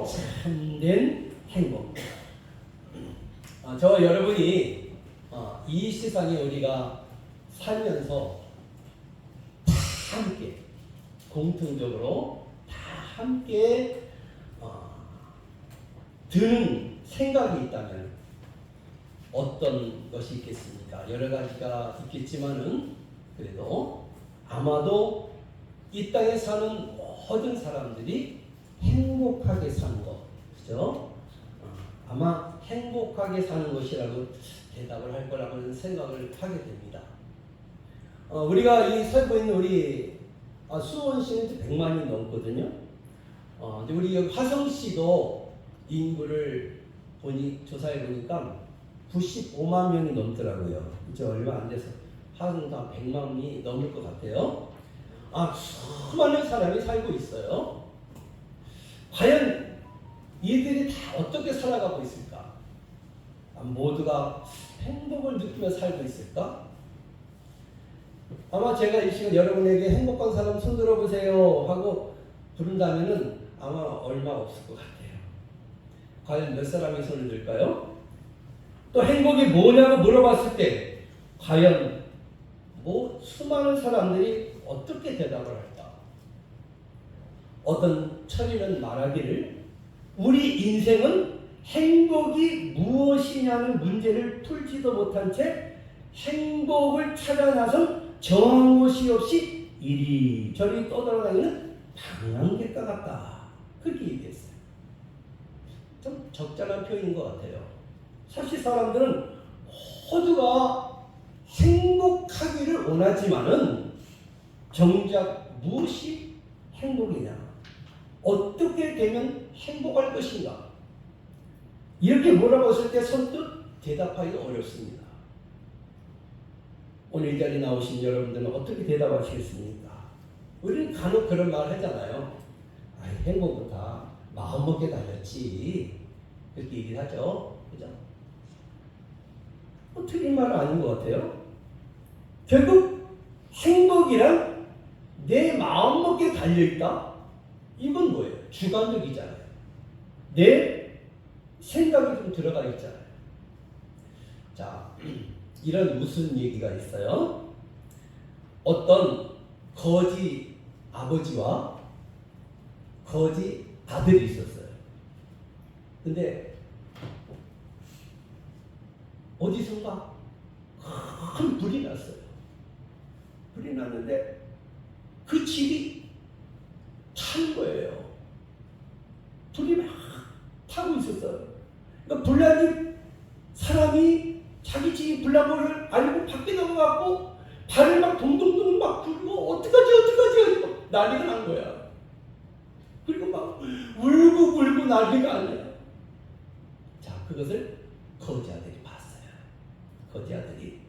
참된 행복. 저와 여러분이 이 세상에 우리가 살면서 다 함께 공통적으로 다 함께 드는 생각이 있다면 어떤 것이 있겠습니까? 여러 가지가 있겠지만은 그래도 아마도 이 땅에 사는 모든 사람들이 행복하게 사는 것, 그죠? 아마 행복하게 사는 것이라고 대답을 할 거라고 생각을 하게 됩니다. 우리가 이 살고 있는 우리 수원시는 100만이 넘거든요. 근데 우리 화성시도 인구를 조사해 보니까 95만 명이 넘더라고요. 이제 얼마 안 돼서 화성도 한 100만이 넘을 것 같아요. 수많은 사람이 살고 있어요. 과연 이들이 다 어떻게 살아가고 있을까? 모두가 행복을 느끼며 살고 있을까? 아마 제가 이 시간 여러분에게 행복한 사람 손 들어보세요 하고 부른다면은 아마 얼마 없을 것 같아요. 과연 몇 사람이 손을 들까요? 또 행복이 뭐냐고 물어봤을 때 과연 수많은 사람들이 어떻게 대답을 할까? 어떤 철이는 말하기를 우리 인생은 행복이 무엇이냐는 문제를 풀지도 못한 채 행복을 찾아 나선 정한 곳이 없이 이리저리 떠돌아다니는 방랑객과 같다. 그렇게 얘기했어요. 좀 적절한 표현인 것 같아요. 사실 사람들은 모두가 행복하기를 원하지만은 정작 무엇이 행복이냐? 어떻게 되면 행복할 것인가? 이렇게 물어봤을 때 선뜻 대답하기가 어렵습니다. 오늘 이 자리에 나오신 여러분들은 어떻게 대답하시겠습니까? 우리는 간혹 그런 말 하잖아요. 행복은 다 마음먹게 달렸지. 그렇게 얘기를 하죠. 그죠? 틀린 말은 아닌 것 같아요. 결국 행복이란 내 마음먹기에 달려있다? 이건 뭐예요? 주관적이잖아요. 내 생각이 좀 들어가 있잖아요. 자, 이런 무슨 얘기가 있어요? 어떤 거지 아버지와 거지 아들이 있었어요. 근데 어디선가 큰 불이 났어요. 불이 났는데 그 집이 탄 거예요. 불이 막 타고 있었어요. 그러니까 불난 집 사람이 자기 집이 불난 거를 알고 밖에 나가갖고 발을 막 동동동 막 굴고 어떡하지 난리가 난 거야. 그리고 막 울고 난리가 아니야. 자, 그것을 거지 아들이 봤어요. 거지 아들이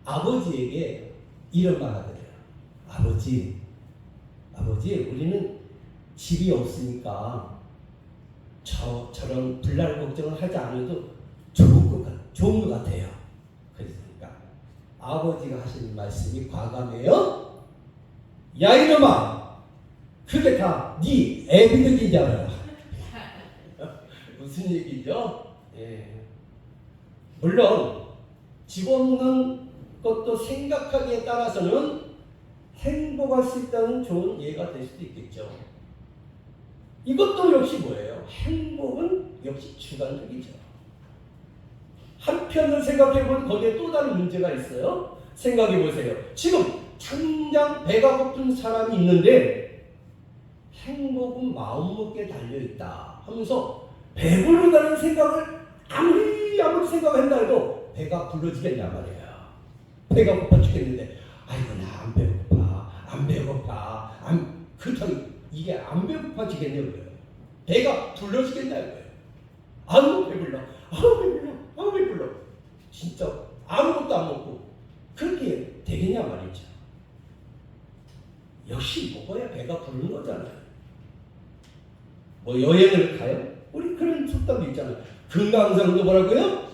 아버지에게 이런 말 하거든요. 아버지, 우리는 집이 없으니까 저런 불날 걱정을 하지 않아도 좋은 것 같아요. 그러니까 아버지가 하시는 말씀이 과감해요. 야 이놈아, 그게 다 네 애비덕인 줄 알아. 무슨 얘기죠? 물론 집 없는 것도 생각하기에 따라서는 행복할 수 있다는 좋은 예가 될 수도 있겠죠. 이것도 역시 뭐예요? 행복은 역시 주관적이죠. 한편으로 생각해보면 거기에 또 다른 문제가 있어요. 생각해보세요. 지금 당장 배가 고픈 사람이 있는데 행복은 마음먹기에 달려있다 하면서 배부르다는 생각을 아무리 생각한다 해도 배가 불러지겠냐 말이에요. 배가 고파 죽겠는데 아이고 나 안 배고파 그렇다고 이게 안 배고파지겠냐고요. 배가 불러지겠냐고요. 아우 배불러 진짜 아무것도 안 먹고 그렇게 되겠냐 말이죠. 역시 먹어야 배가 부르는 거잖아요. 여행을 가요? 우리 그런 속담도 있잖아요. 금강산도 뭐라고요?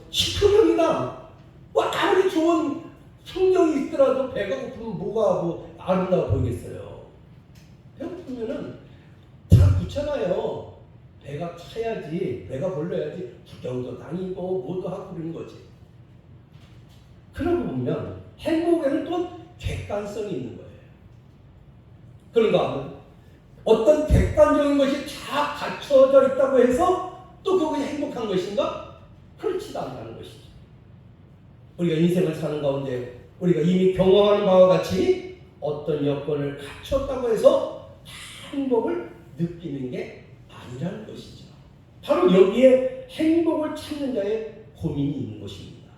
시큼합니다. 아무리 좋은 풍경이 있더라도 배가 고프면 뭐가 아름다워 보이겠어요. 배고프면은 다 귀찮아요. 배가 차야지, 배가 불러야지 구경도 다니고 뭐도 하고 그러는 거지. 그러고 보면 행복에는 또 객관성이 있는 거예요. 그런가 하면 어떤 객관적인 것이 다 갖춰져 있다고 해서 또 그것이 행복한 것인가? 그렇지도 않다는 것이죠. 우리가 인생을 사는 가운데 우리가 이미 경험하는 바와 같이 어떤 여건을 갖췄다고 해서 행복을 느끼는 게 아니라는 것이죠. 바로 여기에 행복을 찾는 자의 고민이 있는 것입니다.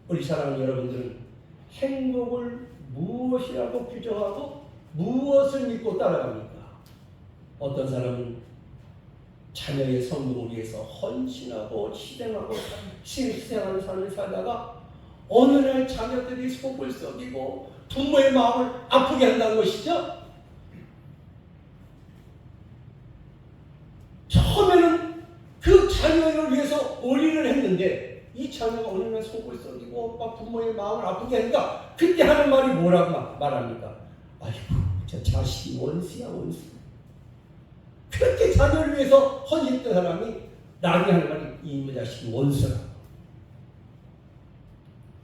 우리 사랑하는 여러분들은 행복을 무엇이라고 규정하고 무엇을 믿고 따라갑니까? 어떤 사람은 자녀의 성공을 위해서 헌신하고 희생하고 희생하는 삶을 살다가 어느 날 자녀들이 속을 썩이고 부모의 마음을 아프게 한다는 것이죠. 처음에는 그 자녀를 위해서 올인을 했는데 이 자녀가 어느 날 속을 썩이고 막 부모의 마음을 아프게 하니까 그때 하는 말이 뭐라고 말합니까? 아이고 저 자식이 원수야 원수. 그렇게 자녀를 위해서 헌신했던 사람이 나중에 하는 말이 이 자식이 원수라고.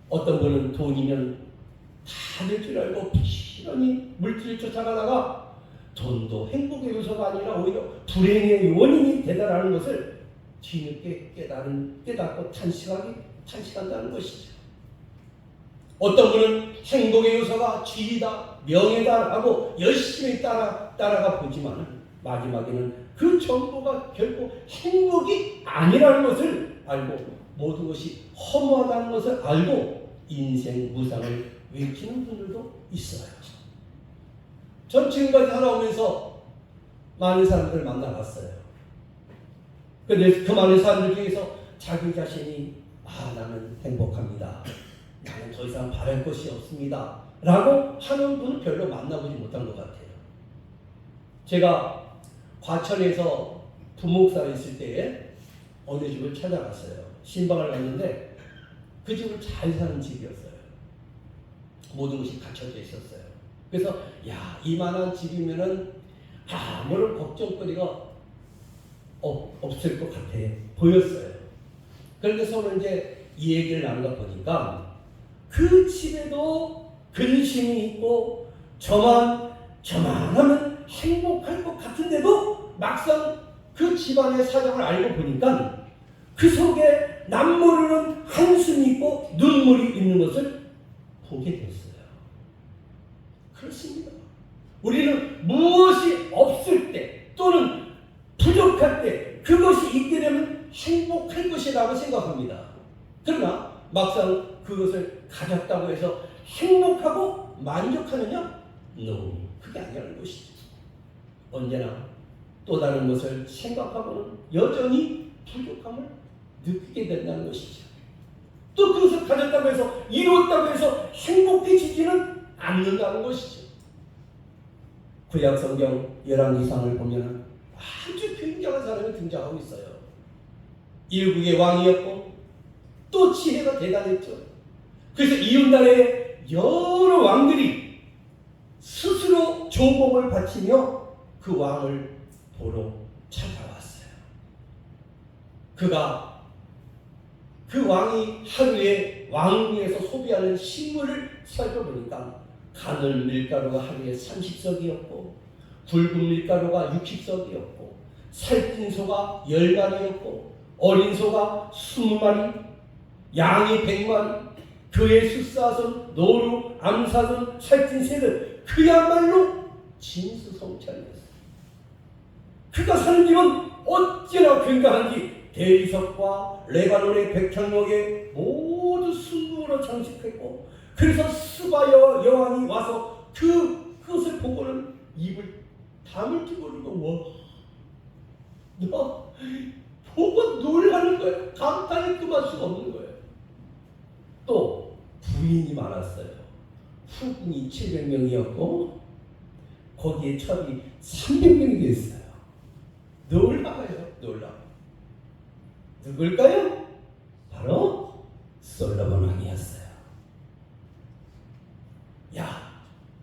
어떤 분은 돈이면 다 될 줄 알고 부지런히 물질을 쫓아가다가 돈도 행복의 요소가 아니라 오히려 불행의 원인이 되다라는 것을 뒤늦게 깨닫고 탄식한다는 것이죠. 어떤 분은 행복의 요소가 지위다, 명예다 하고 열심히 따라가 보지만 마지막에는 그 전부가 결코 행복이 아니라는 것을 알고 모든 것이 허무하다는 것을 알고 인생 무상을 외치는 분들도 있어요. 전 지금까지 살아오면서 많은 사람들을 만나봤어요. 그런데 그 많은 사람들 중에서 자기 자신이 나는 행복합니다. 나는 더 이상 바랄 것이 없습니다. 라고 하는 분은 별로 만나보지 못한 것 같아요. 제가 과천에서 부목사에 있을 때에 어느 집을 찾아갔어요. 신방을 갔는데 그 집을 잘 사는 집이었어요. 모든 것이 갖춰져 있었어요. 그래서 이만한 집이면은 아무런 걱정거리가 없을 것 같아 보였어요. 그런데 서로 이제 이 얘기를 나누다 보니까 그 집에도 근심이 있고 저만하면 행복할 것 같은데도 막상 그 집안의 사정을 알고 보니까 그 속에 남모르는 한숨이 있고 눈물이 있는 것을 보게 됐어요. 그렇습니다. 우리는 무엇이 없을 때 또는 부족할 때 그것이 있게 되면 행복할 것이라고 생각합니다. 그러나 막상 그것을 가졌다고 해서 행복하고 만족하느냐? No, 그게 아니라는 것이죠. 언제나 또 다른 것을 생각하고는 여전히 부족함을 느끼게 된다는 것이죠. 또 그것을 가졌다고 해서 이루었다고 해서 행복해지지는 않는다는 것이죠. 구약 성경 열왕기상을 보면 아주 굉장한 사람이 등장하고 있어요. 일국의 왕이었고 또 지혜가 대단했죠. 그래서 이웃나라의 여러 왕들이 스스로 조공을 바치며 그 왕을 보러 찾아왔어요. 그 왕이 하루에 왕궁에서 소비하는 식물을 살펴보니까 가늘 밀가루가 하루에 30석이었고 굵은 밀가루가 60석이었고 살찐 소가 10마리였고 어린 소가 20마리, 양이 100마리, 그의 숫사손, 노루, 암사손, 살찐 새들, 그야말로 진수성찬이었어요. 그가 사는 집은 어찌나 굉장한지 대리석과 레바논의 백향목에 모두 순금으로 장식했고 그래서 스바 여왕이 와서 그것을 보고는 입을 다물지 모르고 너 보고 놀라는 거예요. 감탄을 금할 수가 없는 거예요. 또 부인이 많았어요. 후궁이 700명이었고 거기에 첩이 300명이 됐어요. 놀라워요. 누굴까요? 바로 솔로몬 왕이었어요.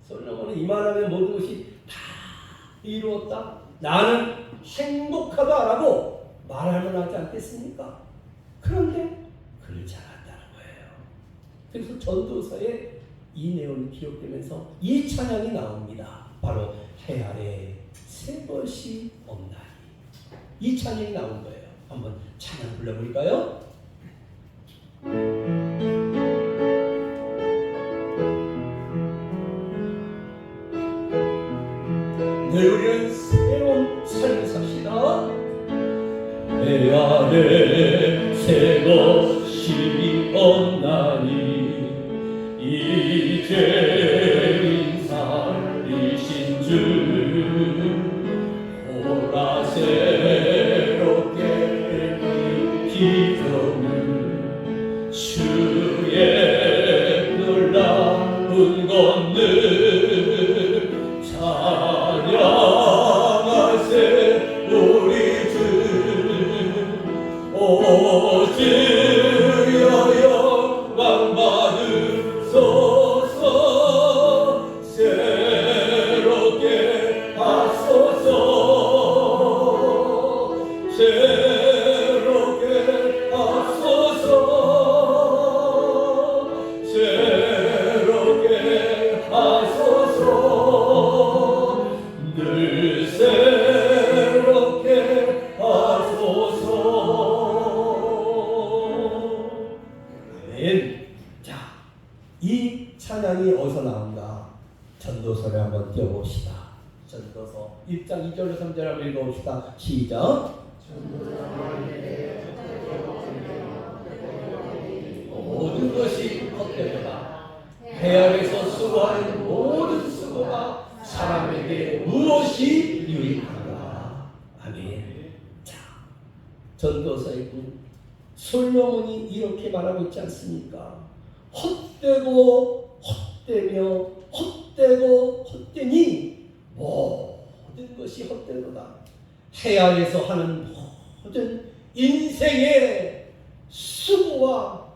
솔로몬은 이만하면 모든 것이 다 이루었다. 나는 행복하다라고 말하면 하지 않겠습니까? 그런데 그렇지 않았다는 거예요. 그래서 전도서에 이 내용이 기록되면서 이 찬양이 나옵니다. 바로 해 아래 새 것이 없나니. 이 찬양이 나온 거예요. 한번 찬양 불러볼까요? 늘 우리는 새로운 삶을 삽시다. 해 아래 새 것이 없나니 이제 인살이신 주 보라 새롭게 기적을 주의 놀라운 것들 찬양하세 우리 주 오직 영광 받으소서 새롭게 하소서 새롭게 하소서 새롭게 하소서 늘 새롭게 하소서. 아멘. 자, 이 찬양이 어디서 나온가? 전도서를 한번 띄워봅시다. 전도서 1장 2절로 3절 한번 읽어봅시다. 시작. 모든 것이 헛되도다. 해 아래서 수고하는 모든 수고가 사람에게 무엇이 유익한가? 아멘. 자, 전도서의 솔로몬이 이렇게 말하고 있지 않습니까? 헛되고 헛되며 헛되고 헛되니 모든 것이 헛되도다. 해 아래서 하는 모든 인생의 수고와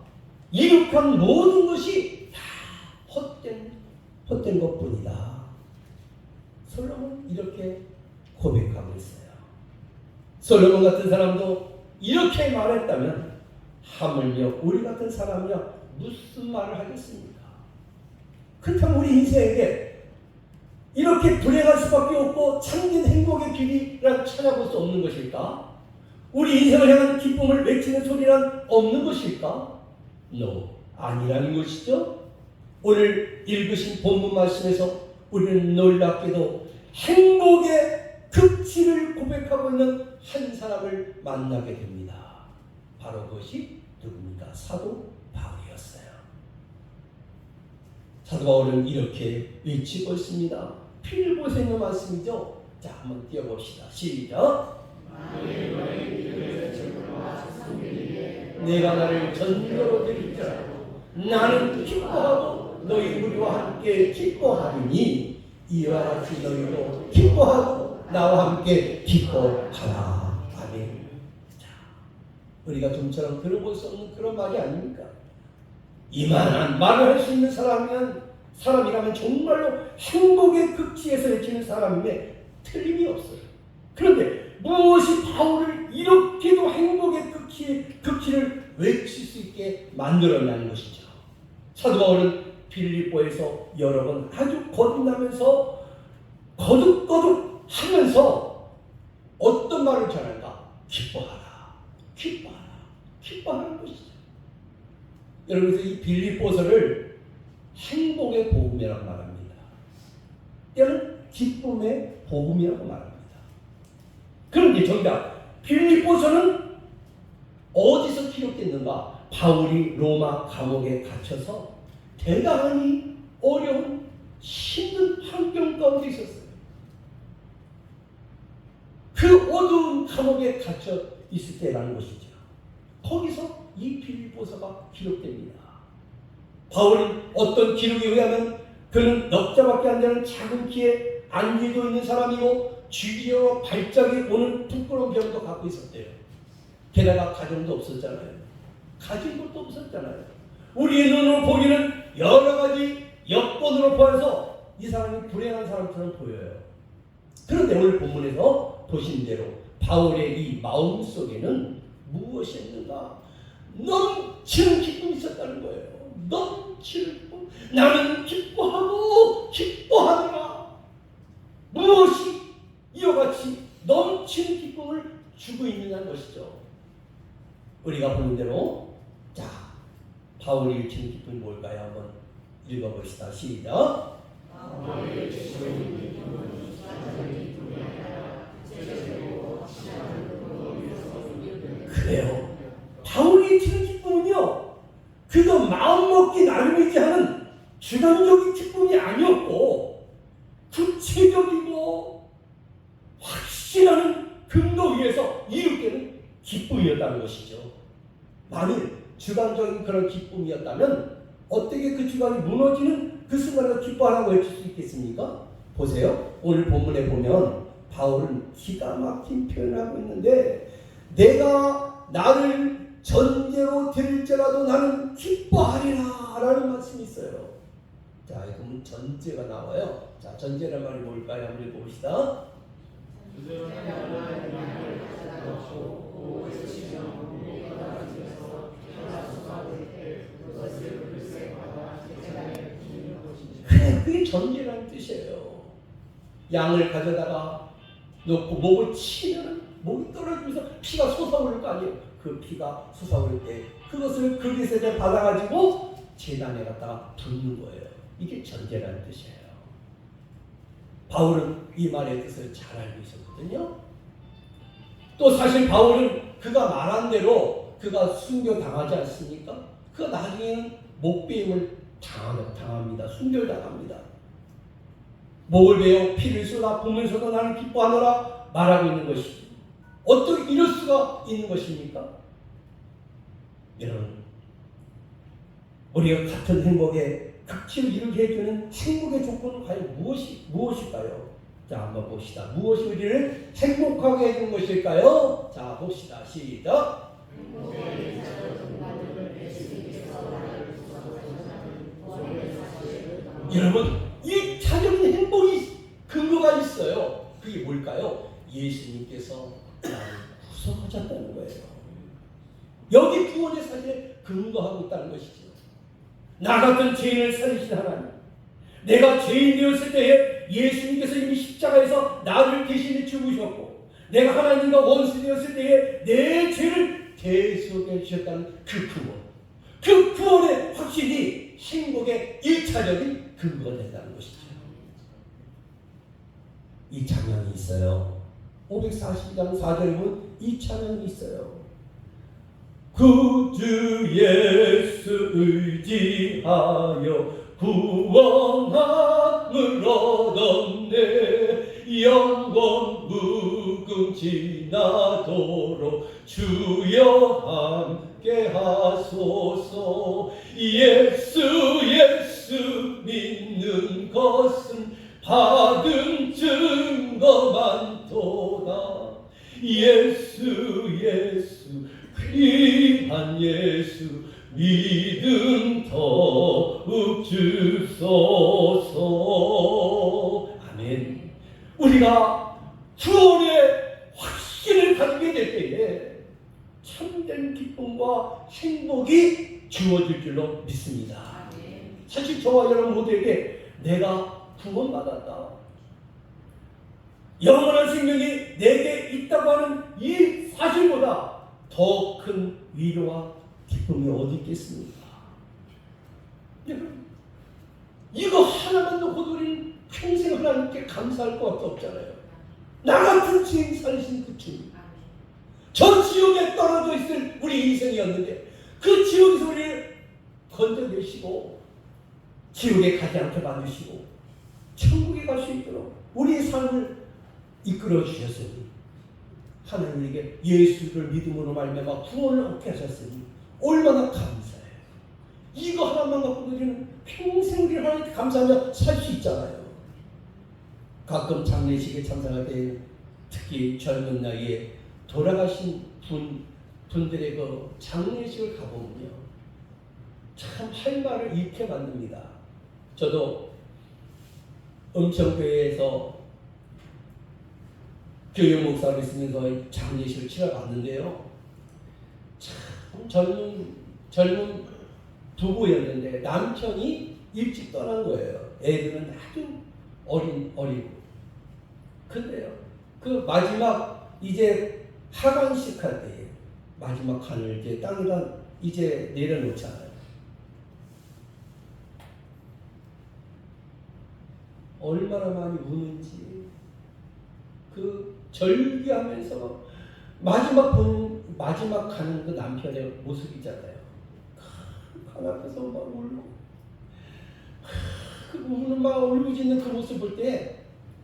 이룩한 모든 것이 다 헛된 것뿐이다. 솔로몬 이렇게 고백하고 있어요. 솔로몬 같은 사람도 이렇게 말했다면 하물며 우리 같은 사람이야 무슨 말을 하겠습니까? 그렇다면 우리 인생에게 이렇게 불행할 수밖에 없고 참된 행복의 길이란 찾아볼 수 없는 것일까? 우리 인생을 향한 기쁨을 외치는 소리란 없는 것일까? No, 아니라는 것이죠. 오늘 읽으신 본문 말씀에서 우리는 놀랍게도 행복의 극치를 고백하고 있는 한 사람을 만나게 됩니다. 바로 그것이 누굽니까? 사도 바울이었어요. 사도 바울은 이렇게 외치고 있습니다. 필보생의 말씀이죠. 자, 한번 띄워봅시다. 시작. 내가 나를 전도로 드릴 줄 알고 나는 기뻐하고 너희 무리와 함께 기뻐하리니 이와 같이 너희도 기뻐하고 나와 함께 기뻐하라. 아멘. 자, 우리가 좀처럼 들어볼 수 없는 그런 말이 아닙니까? 이만한 말을 할 수 있는 사람이라면 정말로 행복의 극치에서 외치는 사람임에 틀림이 없어요. 그런데 무엇이 바울을 이렇게도 행복의 극치를 외칠 수 있게 만들었냐는 것이죠. 사도 바울은 빌립보에서 여러 번 아주 거듭나면서 거듭거듭 하면서 어떤 말을 전할까? 기뻐하라, 기뻐하라, 기뻐하는 것이죠. 여러분, 그래서 이 빌립보서를 행복의 복음이라고 말합니다. 때는 기쁨의 복음이라고 말합니다. 그런데 정작 빌립보서는 어디서 기록됐는가? 바울이 로마 감옥에 갇혀서 대단히 어려운 힘든 환경 가운데 있었어요. 그 어두운 감옥에 갇혀 있을 때라는 것이죠. 거기서 이 빌립보서가 기록됩니다. 바울은 어떤 기록에 의하면 그는 넉자밖에 안 되는 작은 키에 안기도 있는 사람이고 쥐기와 발작이 오는 부끄러운 병도 갖고 있었대요. 게다가 가정도 없었잖아요. 가진 것도 없었잖아요. 우리의 눈으로 보기는 여러 가지 여건으로 보아서 이 사람이 불행한 사람처럼 보여요. 그런데 오늘 본문에서 보신 대로 바울의 이 마음 속에는 무엇이 있는가? 넘치는 기쁨이 있었다는 거예요. 넘치는 기쁨. 나는 기뻐하고 기뻐하노라. 무엇이 이와 같이 넘치는 기쁨을 주고 있느냐는 것이죠. 우리가 보는 대로 자, 바울이 일치는 기쁨이 뭘까요? 한번 읽어봅시다. 시작. 그래요. 바울이 일치는 기쁨은요, 그저 마음먹기 나름이지 하는 주관적인 기쁨이 아니었고 구체적이고 확실한 근거 위에서 이룩되는 기쁨이었다는 것이죠. 만일 주관적인 그런 기쁨이었다면 어떻게 그 주관이 무너지는 그 순간에 기뻐하라고 외칠 수 있겠습니까? 보세요. 오늘 본문에 보면 바울은 기가 막힌 표현을 하고 있는데, 내가 나를 전제로 드릴지라도 나는 기뻐하리라 라는 말씀이 있어요. 자, 그러면 전제가 나와요. 자, 전제란 말이 뭘까요? 한번 읽어봅시다. 그래, 그게 전제라는 뜻이에요. 양을 가져다가 놓고 목을 치면 목이 떨어지면서 피가 솟아오를 거 아니에요. 그 피가 솟아오를 때 그것을 그릇에 받아가지고 제단에 갖다가 붓는 거예요. 이게 전제라는 뜻이에요. 바울은 이 말의 뜻을 잘 알고 있었거든요. 또 사실 바울은 그가 말한 대로 그가 순교당하지 않습니까? 그가 나중에는 목베임을 당합니다. 순교당합니다. 목을 베어 피를 쏟아 보면서도 나는 기뻐하노라 말하고 있는 것이죠. 어떻게 이럴 수가 있는 것입니까? 여러분, 우리가 같은 행복에 극치를 이루게 해주는 행복의 조건은 과연 무엇일까요? 자, 한번 봅시다. 무엇이 우리를 행복하게 해주는 것일까요? 자, 봅시다. 시작. 여러분, 이 차적인 행복이 근거가 있어요. 그게 뭘까요? 예수님께서 나를 구속하셨다는 거예요. 여기 구원의 사실에 근거하고 있다는 것이죠. 나 같은 죄인을 살리신 하나님, 내가 죄인 되었을 때에 예수님께서 이미 십자가에서 나를 대신해 죽으셨고, 내가 하나님과 원수 되었을 때에 내 죄를 대속해 주셨다는 그 구원, 그 구원의 확실히 행복의 1차적인 근거가 된다는 것이죠. 이 찬양이 있어요. 542장 4절에 보면 이 찬양이 있어요. 구주 예수 의지하여 구원함을 얻었네. 영원 무궁 지나도록 주여 함께 하소서. 예수 믿는 것은 받은 증거 많도다. 예수 귀한 예수 믿음 더욱 주소서. 아멘. 우리가 구원의 확신을 가지게 될 때에 참된 기쁨과 행복이 주어질 줄로 믿습니다. 사실 저와 여러분 모두에게 내가 구원받았다, 영원한 생명이 내게 있다고 하는 이 사실보다 더 큰 위로와 기쁨이 어디 있겠습니까? 이거 하나만 놓고도 우리는 평생 하나님께 감사할 것밖에 없잖아요. 나 같은 죄인 살리신 그 주님, 저 지옥에 떨어져 있을 우리 인생이었는데 그 지옥에서 우리를 건져내시고 지옥에 가지 않게 만드시고 천국에 갈 수 있도록 우리의 삶을 이끌어 주셨으니, 하나님에게 예수를 믿음으로 말미암아 구원을 얻게 하셨으니 얼마나 감사해요. 이거 하나만 갖고 우리는 평생 우리 하나님께 감사하며 살 수 있잖아요. 가끔 장례식에 참석할 때, 특히 젊은 나이에 돌아가신 분들의 그 장례식을 가보면요, 참 할 말을 잃게 만듭니다. 저도 음천교회에서 교육 목사로 있으면서 장례식을 치러봤는데요. 참 젊은 부부였는데 남편이 일찍 떠난 거예요. 애들은 아주 어리고. 근데요, 그 마지막 이제 하관식 할 때에 마지막 칸을 이제 땅에다 이제 내려놓잖아요. 얼마나 많이 우는지, 그 절규하면서 마지막 가는 그 남편의 모습이잖아요. 간 앞에서 막 울고, 그 우는 막 울부짖는 그 모습 볼 때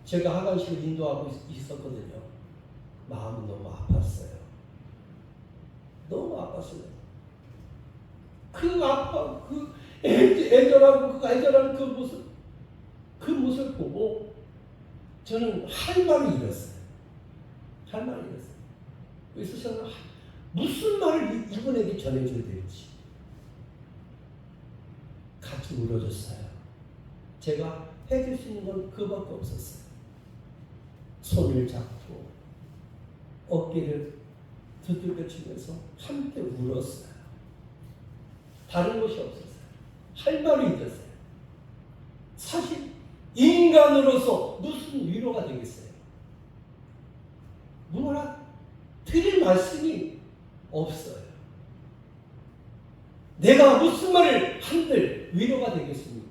제가 하관식을 인도하고 있었거든요. 마음은 너무 아팠어요. 너무 아팠어요. 그 애절하고 그 애절한 그 모습 보고 저는 할 말을 잃었어요. 그래서 저는 무슨 말을 이분에게 전해줘야 될지 같이 울어줬어요. 제가 해줄 수 있는 건 그밖에 없었어요. 손을 잡고 어깨를 두들겨치면서 함께 울었어요. 다른 것이 없었어요. 할 말이 있었어요. 사실 인간으로서 무슨 위로가 되겠어요? 뭐라 드릴 말씀이 없어요. 내가 무슨 말을 한들 위로가 되겠습니까?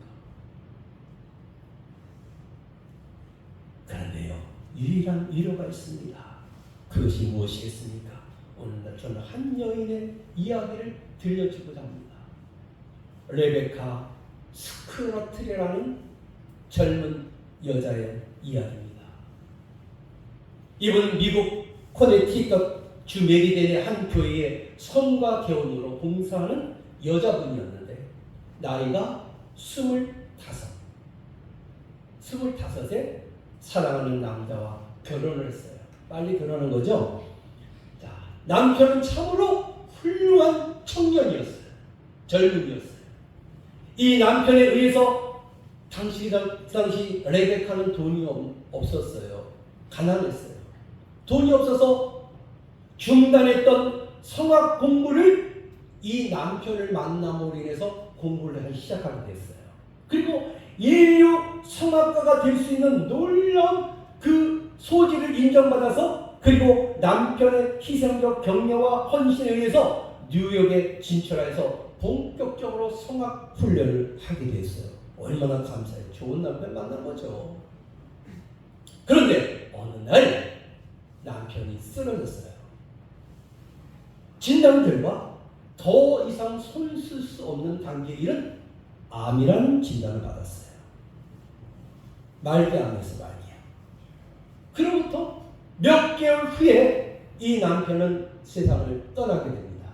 그런데요, 유일한 위로가 있습니다. 그것이 무엇이겠습니까? 오늘날 저는 한 여인의 이야기를 들려주고자 합니다. 레베카 스크러트레라는 젊은 여자의 이야기입니다. 이분은 미국 코네티컷 주 메리덴의 한 교회의 성가 개원으로 봉사하는 여자분이었는데 나이가 25에 사랑하는 남자와 결혼을 했어요. 빨리 결혼한 거죠? 자, 남편은 참으로 훌륭한 청년이었어요. 젊은이였어요. 이 남편에 의해서 당시 레베카는 돈이 없었어요. 가난했어요. 돈이 없어서 중단했던 성악 공부를 이 남편을 만남으로 인해서 공부를 시작하게 됐어요. 그리고 인류 성악가가 될 수 있는 놀라운 그 소질을 인정받아서 그리고 남편의 희생적 격려와 헌신에 의해서 뉴욕에 진출해서 본격적으로 성악 훈련을 하게 됐어요. 얼마나 감사해요. 좋은 남편 만난 거죠. 그런데 어느 날 남편이 쓰러졌어요. 진단 결과 더 이상 손 쓸 수 없는 단계에 이른 암이라는 진단을 받았어요. 말기암에서 말기암. 그로부터 몇 개월 후에 이 남편은 세상을 떠나게 됩니다.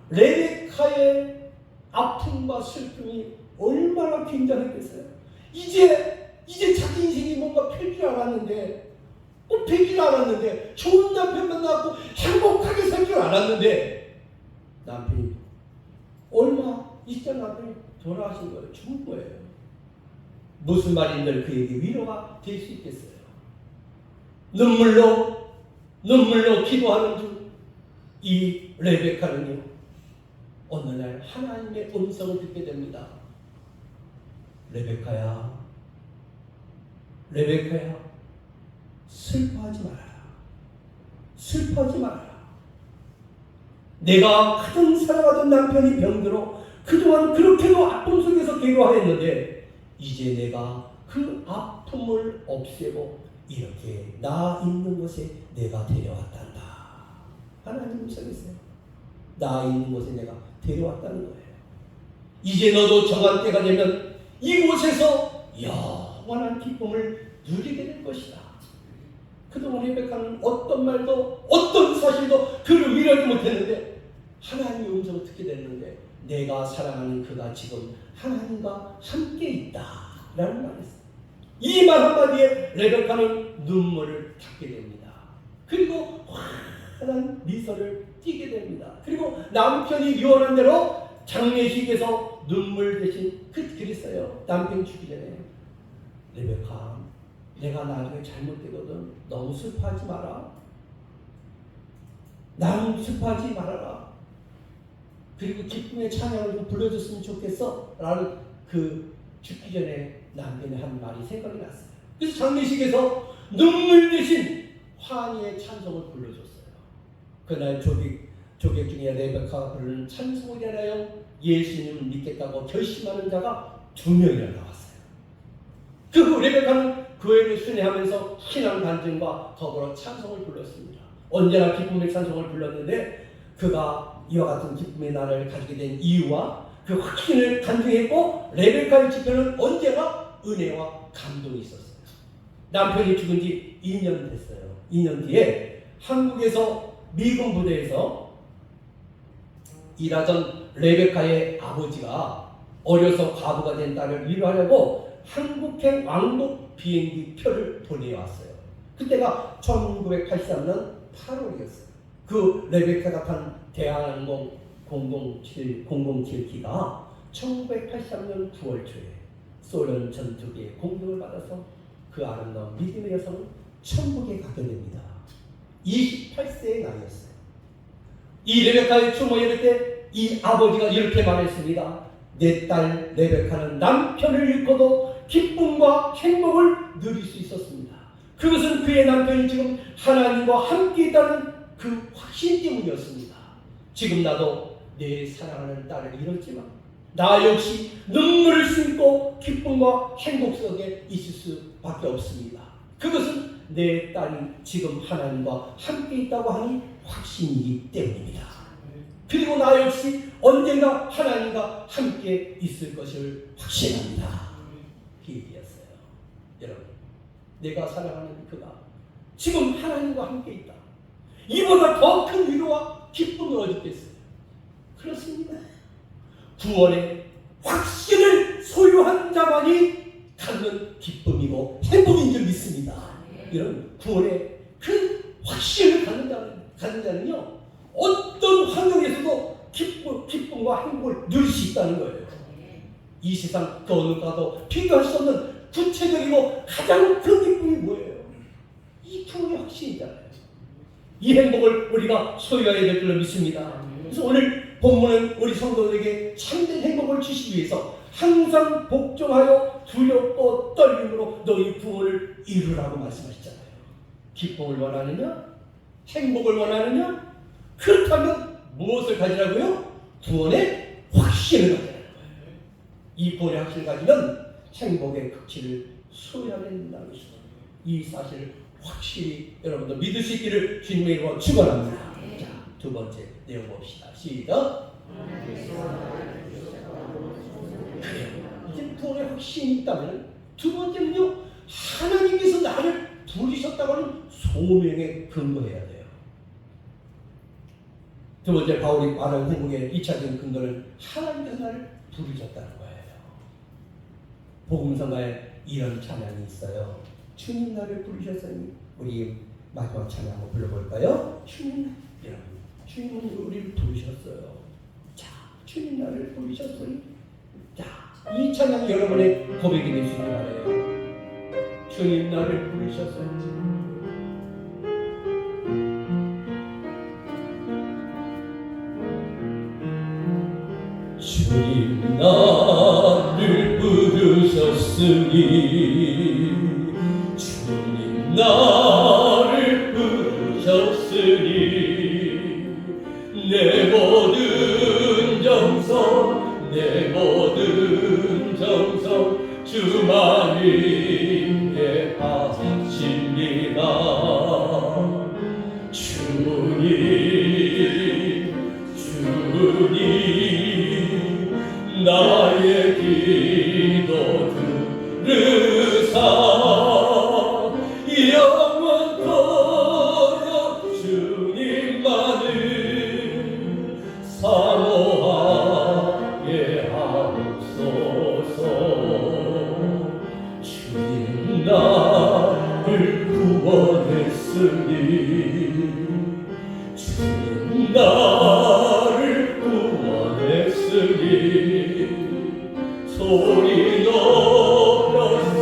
레베카의 아픔과 슬픔이 얼마나 굉장했겠어요. 이제 자기 인생이 뭔가 펼 줄 알았는데, 될 줄 알았는데, 좋은 남편 만나고 행복하게 살 줄 알았는데, 남편이 얼마 있자 남편이 돌아가신 거예요. 죽은 거예요. 무슨 말인들 그에게 위로가 될 수 있겠어요. 눈물로 기도하는 중 이 레베카는요, 어느 날 하나님의 음성을 듣게 됩니다. 레베카야, 슬퍼하지 말아라. 내가 가장 사랑하던 남편이 병들어 그동안 그렇게도 아픔 속에서 괴로워했는데 이제 내가 그 아픔을 없애고 이렇게 나 있는 곳에 내가 데려왔단다. 하나님 음성이세요. 나 있는 곳에 내가 데려왔다는 거예요. 이제 너도 정한 때가 되면 이곳에서 영원한 기쁨을 누리게 될 것이다. 그동안 레베카는 어떤 말도 어떤 사실도 그를 위로하지 못했는데 하나님의 음성을 듣게 됐는데 내가 사랑하는 그가 지금 하나님과 함께 있다 라는 말을 했어요. 이 말 한마디에 레베카는 눈물을 닦게 됩니다. 그리고 환한 미소를 띠게 됩니다. 그리고 남편이 유언한 대로 장례식에서 눈물 대신 글을 써요. 남편 죽기 전에 레베카, 내가 나중에 잘못되거든. 너무 슬퍼하지 마라. 나는 슬퍼하지 말아라. 그리고 기쁨의 찬양을 좀 불러줬으면 좋겠어. 라는 그 죽기 전에 남편의 한 말이 생각이 났어요. 그래서 장례식에서 눈물 대신 환희의 찬송을 불러줬어요. 그날 조객 중에 레베카가 부르는 찬송이잖아요. 예수님을 믿겠다고 결심하는 자가 2명이나 나왔어요. 그 레베카는 교회를 순회하면서 신앙 간증과 더불어 찬송을 불렀습니다. 언제나 기쁨의 찬송을 불렀는데 그가 이와 같은 기쁨의 날을 가지게 된 이유와 그 확신을 간증했고, 레베카의 지편은 언제나 은혜와 감동이 있었어요. 남편이 죽은 지 2년 됐어요. 2년 뒤에 한국에서 미군 부대에서 일하던 레베카의 아버지가 어려서 과부가 된 딸을 위로하려고 한국행 왕복 비행기 표를 보내왔어요. 그때가 1983년 8월이었어요. 그 레베카가 탄 대한항공 007기가 1983년 9월 초에 소련 전투기의 공격을 받아서 그 아름다운 믿음의 여성은 천국에 가게 됩니다. 28세의 나이였어요. 이 레베카의 추모 예배 때 이 아버지가 이렇게 말했습니다. 내 딸 레베카는 남편을 잃고도 기쁨과 행복을 누릴 수 있었습니다. 그것은 그의 남편이 지금 하나님과 함께 있다는 그 확신 때문이었습니다. 지금 나도 내 사랑하는 딸을 잃었지만 나 역시 눈물을 싣고 기쁨과 행복 속에 있을 수밖에 없습니다. 그것은 내 딸이 지금 하나님과 함께 있다고 하니 확신이기 때문입니다. 그리고 나 역시 언젠가 하나님과 함께 있을 것을 확신합니다. 그 얘기였어요. 여러분, 내가 사랑하는 그가 지금 하나님과 함께 있다. 이보다 더 큰 위로와 기쁨을 얻었겠어요. 그렇습니다. 구원의 확신을 소유한 자만이 갖는 기쁨이고 행복인 줄 믿습니다. 이런 구원의 그 확신을 갖는 자는요, 어떤 환경에서도 기쁨과 행복을 누릴 수 있다는 거예요. 이 세상 그 어느 가도 비교할 수 없는 구체적이고 가장 큰 기쁨이 뭐예요? 이 구원의 확신이잖아요. 이 행복을 우리가 소유해야 될 줄로 믿습니다. 그래서 오늘 본문은 우리 성도들에게 참된 행복을 주시기 위해서 항상 복종하여 두렵고 떨림으로 너희 구원을 이루라고 말씀하시잖아요. 기쁨을 원하느냐? 행복을 원하느냐? 그렇다면 무엇을 가지라고요? 구원의 확신을 가지라는 거예요. 이 구원의 확신을 가지면 행복의 극치를 소유하게 된다는 것입니다. 이 사실을 확실히 여러분도 믿을 수 있기를 주님의 이름으로 축원합니다. 자, 두 번째 내용 봅시다. 시작. 그래요. 이제 구원의 확신이 있다면 두 번째는요, 하나님께서 나를 부르셨다고 하는 소명에 근거해야 돼요. 두 번째 바울이 말하는 행복의 2차적인 근거는 하나님께서 나를 부르셨다는 거예요. 복음성가에 이런 찬양이 있어요. 주님 나를 부르셨으니, 우리 마지막 찬양 한번 불러볼까요? 주님, 여러분, 주님은 우리를 부르셨어요. 자, 주님 나를 부르셨으니, 자, 이 찬양이 여러분의 고백이 될 수 있게 바라요. 주님 나를 부르셨어요. 주님 나를 부르셨으니, 주님 나를 부르셨으니, 내 모든 정성 내 모든 정성 주만님께 바칩니다. 주님 나의 기도 들으사 영원토록 주님만을 사모하게 하옵소서. 주님 나를 구원했으니, 주님 나를 구원했으니, 소리 높여서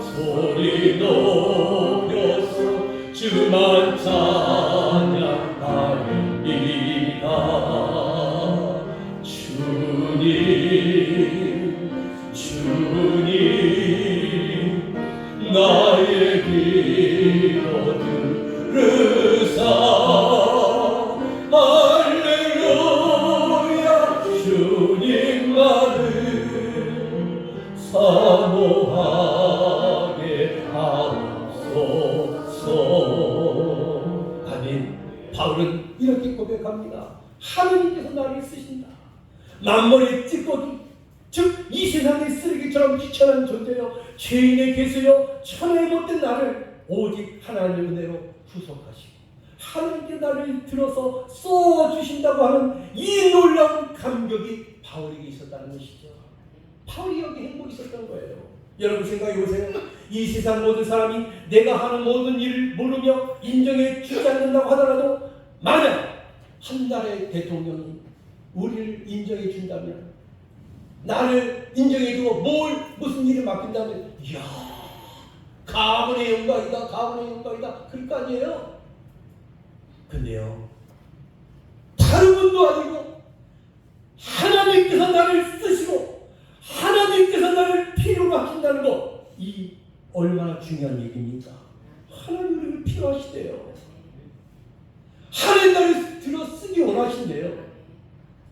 소리 높여 찬양하리이다. 주님 주님 나의 기도 들으사 할렐루야. 주님만을 사모하게 하옵소서. 아멘. 바울은 이렇게 고백합니다. 하느님께서 나를 쓰신다. 만물의 찌꺼기, 즉 이 세상의 쓰레기처럼 비천한 존재여, 죄인의 괴수여, 천하에 못된 나를 오직 하나님의 은혜로 구속하시고 하나님께 나를 들어서 쏘주신다고 하는 이 놀라운 감격이 바울에게 있었다는 것이죠. 바울이 여기 행복이 있었던 거예요. 여러분 생각해보세요. 이 세상 모든 사람이 내가 하는 모든 일을 모르며 인정해 주지 않는다고 하더라도 만약 한 나라의 대통령이 우리를 인정해 준다면, 나를 인정해주고 무슨 일을 맡긴다면, 이야, 가문의 영광이다, 가문의 영광이다, 그럴 거 아니에요? 근데요, 다른 분도 아니고 하나님께서 나를 쓰시고 하나님께서 나를 필요로 하신다는 거, 이 얼마나 중요한 얘기입니까? 하나님 우리를 필요하시대요. 하나님 나를 들어 쓰기 원하신대요.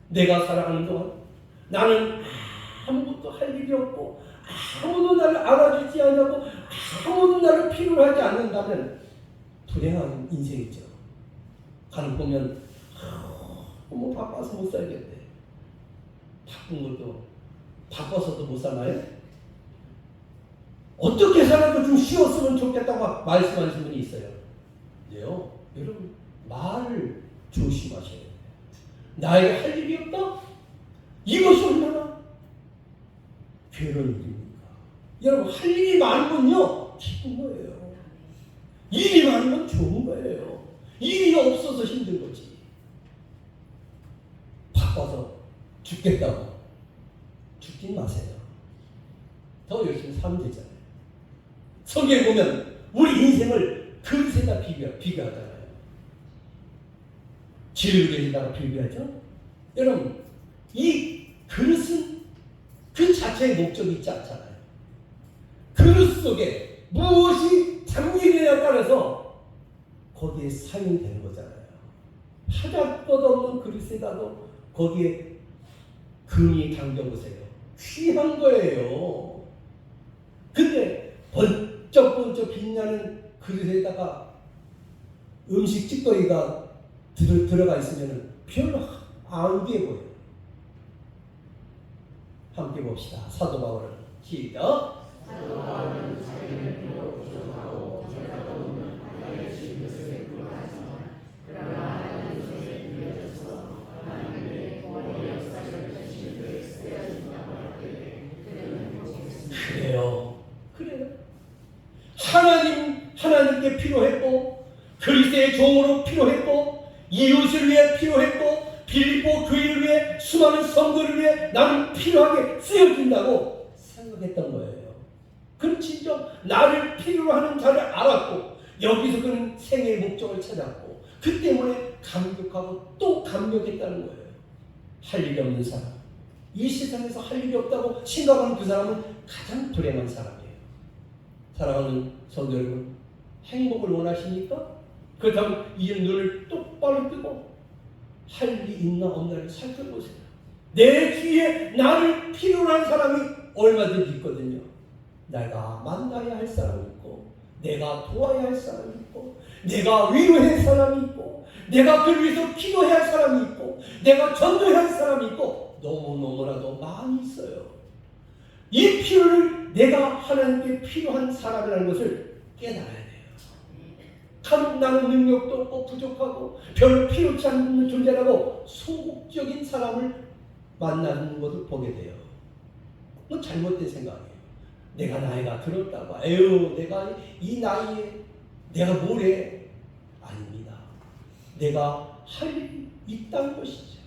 내가 살아가는 동안 나는 아무것도 할 일이 없고 아무도 나를 알아주지 않고 아무도 나를 필요로 하지 않는다면 불행한 인생이죠. 간혹 보면 너무 바빠서 못 살겠대. 바쁜 것도 바빠서도 못 살나요? 어떻게 살아도 좀 쉬었으면 좋겠다고 말씀하시는 분이 있어요. 네요. 여러분 말을 조심하셔야 돼요. 나에게 할 일이 없다? 이것이 얼마나 괴로운 일입니까? 여러분 할 일이 많으면요 기쁜 거예요. 일이 많으면 좋은 거예요. 일이 없어서 힘든 거지. 바빠서 죽겠다고 죽진 마세요. 더 열심히 살면 되잖아요. 성경에 보면 우리 인생을 그릇에다 비교하잖아요. 질그릇에다가 비교하죠. 여러분 이 그릇은 그 자체의 목적이 있지 않잖아요. 그릇 속에 무엇이 담기느냐에 따라서 거기에 사용되는 거잖아요. 하잘것없는 그릇에다도 거기에 금이 담겨보세요. 귀한 거예요. 근데 번쩍번쩍 빛나는 그릇에다가 음식 찌꺼기가 들어가 있으면 별로 안 귀해 보여요. 함께 봅시다. 사도 바울은 시작. 사도 바울은 자기를 필요 부족하고 제가 없는 하나님의 것을 구하지만 그러나 하나님 것에 빌려져서 하나님의 구원의 역사를 주신 그에 쓰여진다고 할 때에 그는 행복했습니다. 그래요. 하나님께 필요했고 그리스도의 종으로 필요했고 이웃을 위해 필요했고 빌립보 교회를 위해 수많은 성도를 위해 나는 필요하게 쓰여진다고 생각했던 거예요. 그는 진정 나를 필요로 하는 자를 알았고 여기서 그는 생애의 목적을 찾았고 그 때문에 감격하고 또 감격했다는 거예요. 할 일이 없는 사람, 이 세상에서 할 일이 없다고 생각하는 그 사람은 가장 불행한 사람이에요. 사랑하는 성도 여러분, 행복을 원하십니까? 그렇다면 이 눈을 똑바로 뜨고 할 일이 있나 없나를 살펴보세요. 내 주위에 나를 필요로 한 사람이 얼마든지 있거든요. 내가 만나야 할 사람이 있고 내가 도와야 할 사람이 있고 내가 위로해야 할 사람이 있고 내가 그를 위해서 기도해야 할 사람이 있고 내가 전도해야 할 사람이 있고 너무너무나도 많이 있어요. 이 필요를 내가 하나님께 필요한 사람이라는 것을 깨달아야 돼요. 나는 능력도 없고 부족하고 별로 필요치 않는 존재라고 소극적인 사람을 만나는 것을 보게 돼요. 뭐 잘못된 생각이에요. 내가 나이가 들었다고 에휴 내가 이 나이에 내가 뭘 해? 아닙니다. 내가 할 일이 있다는 것이죠.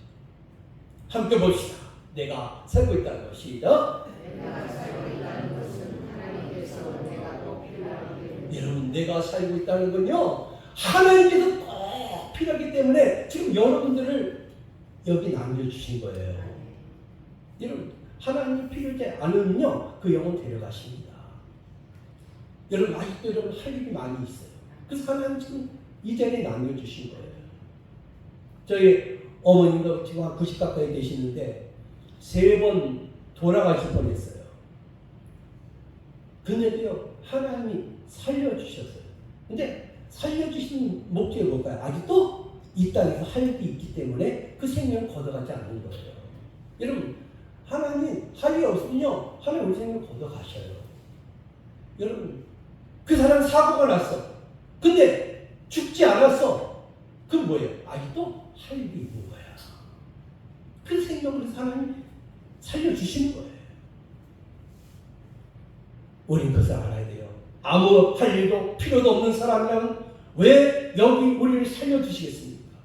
함께 봅시다. 내가 살고 있다는 것이죠. 내가 살고 있다는 것은 하나님께서 내가 꼭 필요하기 때문에 여러분 내가 살고 있다는 건요 하나님께서 꼭 필요하기 때문에 지금 여러분들을 여기 남겨주신 거예요. 여러분, 하나님이 필요하지 않으면요, 그 영혼 데려가십니다. 여러분, 아직도 여러분 할 일이 많이 있어요. 그래서 하나님 지금 이 자리에 남겨주신 거예요. 저희 어머님도 지금 한 90 가까이 되시는데 3번 돌아가실 뻔했어요. 근데도요, 하나님이 살려주셨어요. 근데 살려주신 목적이 뭘까요? 아직도 이 땅에서 할 일이 있기 때문에 그 생명을 걷어가지 않는 거예요. 여러분, 하나님 할 일이 없으면요, 하나님 우리 생명을 걷어가셔요. 여러분, 그 사람 사고가 났어. 근데 죽지 않았어. 그럼 뭐예요? 아직도 할 일이 있는 거야. 그 생명을 하나님 살려주시는 거예요. 우린 그것을 알아야 돼요. 아무 할 일도 필요도 없는 사람이라면 왜 여기 우리를 살려주시겠습니까?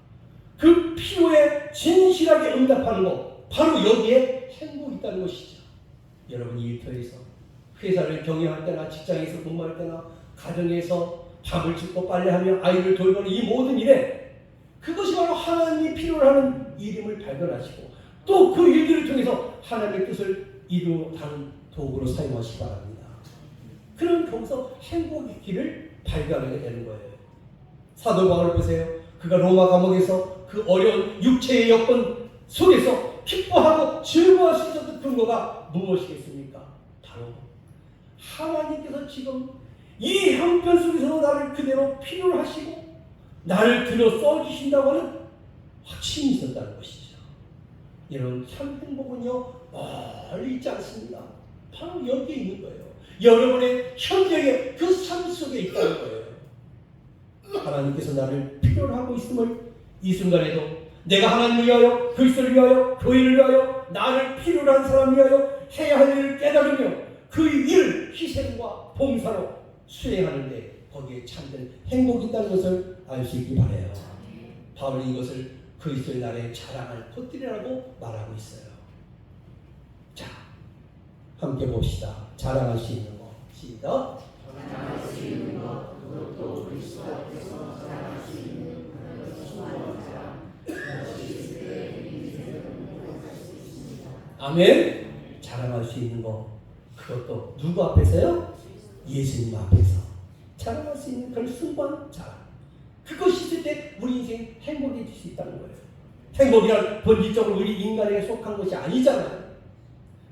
그 필요에 진실하게 응답하는 것, 바로 여기에 행복이 있다는 것이죠. 여러분, 일터에서, 회사를 경영할 때나 직장에서 근무할 때나 가정에서 밥을 짓고 빨래하며 아이를 돌보는 이 모든 일에 그것이 바로 하나님이 필요로 하는 일임을 발견하시고 또 그 일들을 통해서 하나님의 뜻을 이루어가는 도구로 사용하시기 바랍니다. 그런 거기서 행복의 길을 발견하게 되는 거예요. 사도 바울을 보세요. 그가 로마 감옥에서 그 어려운 육체의 여건 속에서 기뻐하고 즐거워할 수 있었던 근거가 무엇이겠습니까? 바로 하나님께서 지금 이 형편 속에서 나를 그대로 필요로 하시고 나를 들어 써주신다고 하는 확신이 있었다는 것이죠. 여러분, 참 행복은요, 멀리 있지 않습니다. 바로 여기에 있는 거예요. 여러분의 현재의 그 삶 속에 있다는 거예요. 하나님께서 나를 필요로 하고 있음을 이 순간에도 내가 하나님을 위하여, 그리스도를 위하여, 교회를 위하여, 나를 필요로 한 사람을 위하여 해야 할 일을 깨달으며 그 일을 희생과 봉사로 수행하는데 거기에 참된 행복이 있다는 것을 알 수 있기 바라요. 바울이 이것을 그리스도의 날에 자랑할 것들이라고 말하고 있어요. 자, 함께 봅시다. 자랑할 수 있는 것. 시작. 자랑할 수 있는 것, 그것도 그리스도 앞에서 자랑할 수 있는 그런 소중한 자랑, 그것이 있을 때 인생을 행복할 수 있습니다. 아멘. 자랑할 수 있는 것, 그것도 누구 앞에서요? 예수님 앞에서 자랑할 수 있는 그런 순수한 자랑. 그것이 있을 때 우리 인생 행복해질 수 있다는 거예요. 행복이란 본질적으로 우리 인간에게 속한 것이 아니잖아요.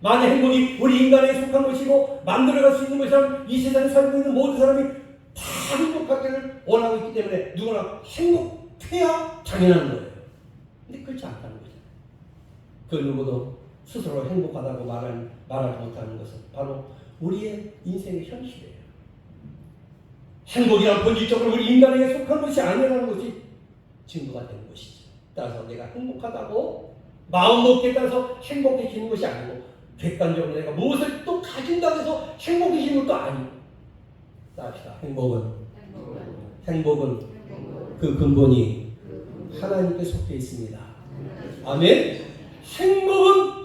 만약 행복이 우리 인간에게 속한 것이고 만들어갈 수 있는 것이라면 이 세상에 살고 있는 모든 사람이 다 행복하기를 원하고 있기 때문에 누구나 행복해야 당연한 거예요. 근데 그렇지 않다는 거죠. 그 누구도 스스로 행복하다고 말하지 못하는 것은 바로 우리의 인생의 현실이에요. 행복이란 본질적으로 우리 인간에게 속한 것이 아니라는 것이 증거가 되는 것이죠. 따라서 내가 행복하다고 마음 먹기에 따라서 행복해지는 것이 아니고 객관적으로 내가 무엇을 또 가진다고 해서 행복해지는 것도 아니고 따릅시다. 행복은 그 근본이 하나님께 속해 있습니다. 아멘.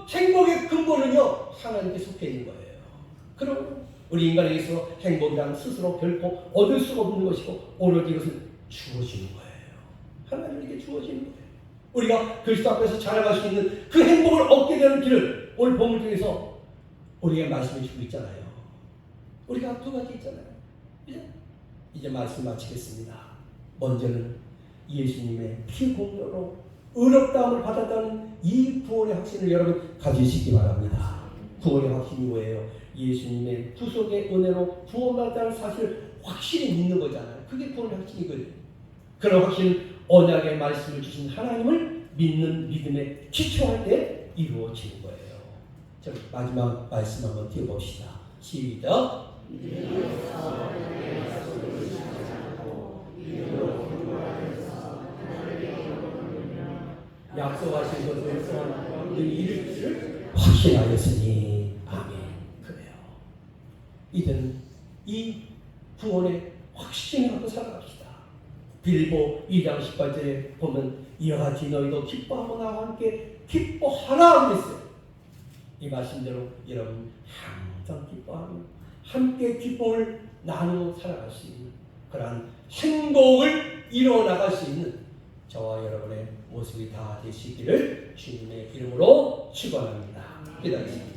행복의 근본은요 하나님께 속해 있는 거예요. 그럼 우리 인간에게서 행복이란 스스로 결코 얻을 수가 없는 것이고 오로지 이것은 주어지는 거예요. 하나님에게 주어지는 거예요. 우리가 그리스도 앞에서 자랑할 수 있는 그 행복을 얻게 되는 길을 오늘 본문 중에서 우리가 말씀해 주고 있잖아요. 우리가 2가지 있잖아요. 이제 말씀 마치겠습니다. 먼저는 예수님의 피 공로로 의롭다함을 받았다는 이 구원의 확신을 여러분 가지시기 바랍니다. 구원의 확신이 뭐예요? 예수님의 구속의 은혜로 구원받았다는 사실을 확실히 믿는 거잖아요. 그게 구원의 확신이거든요. 그런 확신은 언약의 말씀을 주신 하나님을 믿는 믿음에 기초할 때 이루어지는 거예요. 자, 마지막 말씀 한번 띄워봅시다. 시작. 약속하신 것을 소원하고 이룰 줄을 확신하였으니 아멘. 그래요. 이제는 이 구원의 확신을 갖고 살아갑시다. 빌보 2장 18절에 보면 이와 같이 너희도 기뻐하고 나와 함께 기뻐하라 그랬어요. 이 말씀대로 여러분 항상 기뻐하며 함께 기쁨을 나누어 살아갈 수 있는 그러한 행복을 이뤄나갈 수 있는 저와 여러분의 모습이 다 되시기를 주님의 이름으로 축원합니다. 기도하겠습니다.